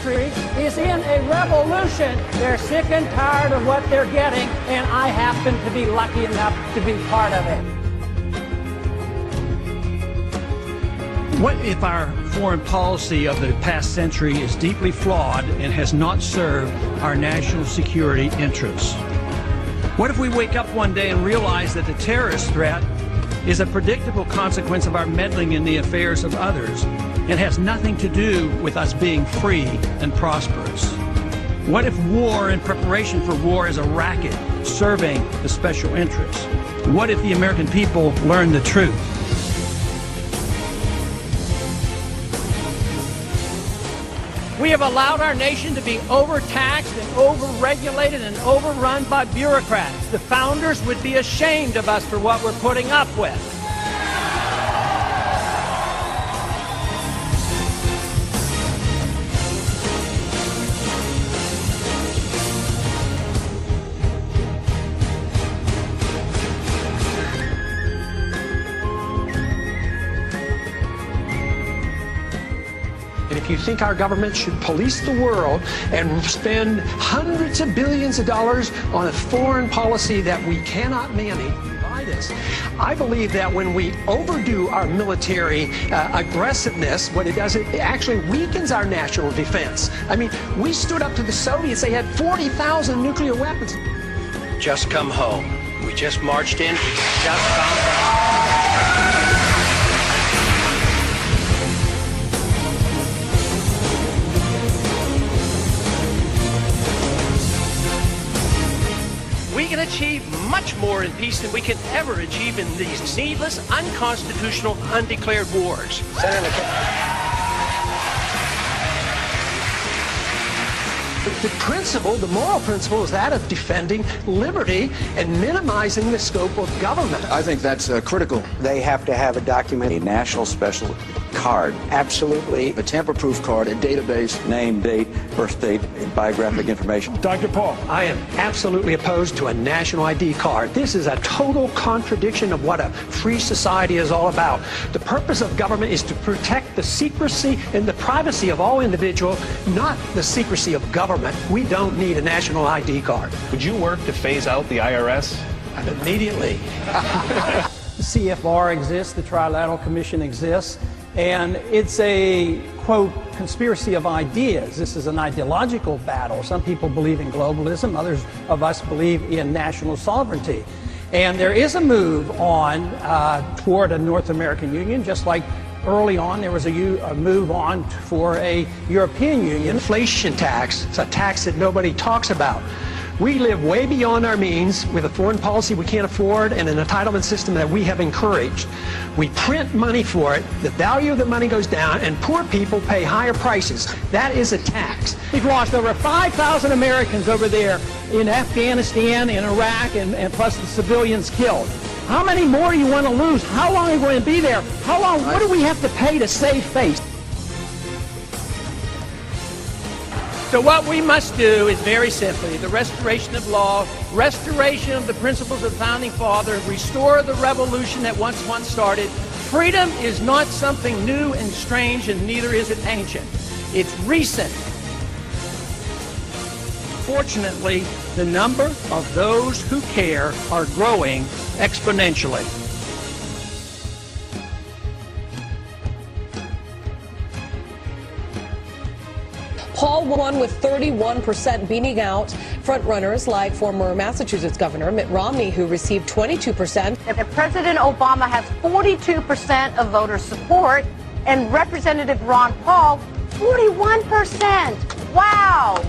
country is in a revolution. They're sick and tired of what they're getting, and I happen to be lucky enough to be part of it. What if our foreign policy of the past century is deeply flawed and has not served our national security interests? What if we wake up one day and realize that the terrorist threat is a predictable consequence of our meddling in the affairs of others and has nothing to do with us being free and prosperous? What if war and preparation for war is a racket serving the special interests? What if the American people learn the truth? We have allowed our nation to be overtaxed and overregulated and overrun by bureaucrats. The founders would be ashamed of us for what we're putting up with. And if you think our government should police the world and spend hundreds of billions of dollars on a foreign policy that we cannot manage, I believe that when we overdo our military aggressiveness, what it does, it actually weakens our national defense. I mean, we stood up to the Soviets. They had 40,000 nuclear weapons. Just come home. We just marched in. We just found out. We can achieve much more in peace than we can ever achieve in these needless, unconstitutional, undeclared wars. The principle, the moral principle, is that of defending liberty and minimizing the scope of government. I think that's critical. They have to have a document, A national special card. absolutely. A tamper-proof card, a database, name, date, birth date, biographic information. Dr. Paul. I am absolutely opposed to a national ID card. This is a total contradiction of what a free society is all about. The purpose of government is to protect the secrecy and the privacy of all individuals, not the secrecy of government. We don't need a national ID card. Would you work to phase out the IRS? Immediately. The CFR exists, the Trilateral Commission exists, and it's a, quote, conspiracy of ideas. This is an ideological battle. Some people believe in globalism, others of us believe in national sovereignty. And there is a move on toward a North American Union, just like early on there was a move on for a European Union. Inflation tax, it's a tax that nobody talks about. We live way beyond our means with a foreign policy we can't afford and an entitlement system that we have encouraged. We print money for it, the value of the money goes down, and poor people pay higher prices. That is a tax. We've lost over 5,000 Americans over there in Afghanistan, in Iraq, and plus the civilians killed. How many more do you want to lose? How long are we going to be there? How long? What do we have to pay to save face? So what we must do is very simply the restoration of law, restoration of the principles of the Founding Fathers, restore the revolution that once started. Freedom is not something new and strange, and neither is it ancient. It's recent. Fortunately, the number of those who care are growing exponentially. Paul won with 31%, beating out frontrunners like former Massachusetts Governor Mitt Romney, who received 22%. President Obama has 42% of voter support, and Representative Ron Paul, 41%. Wow!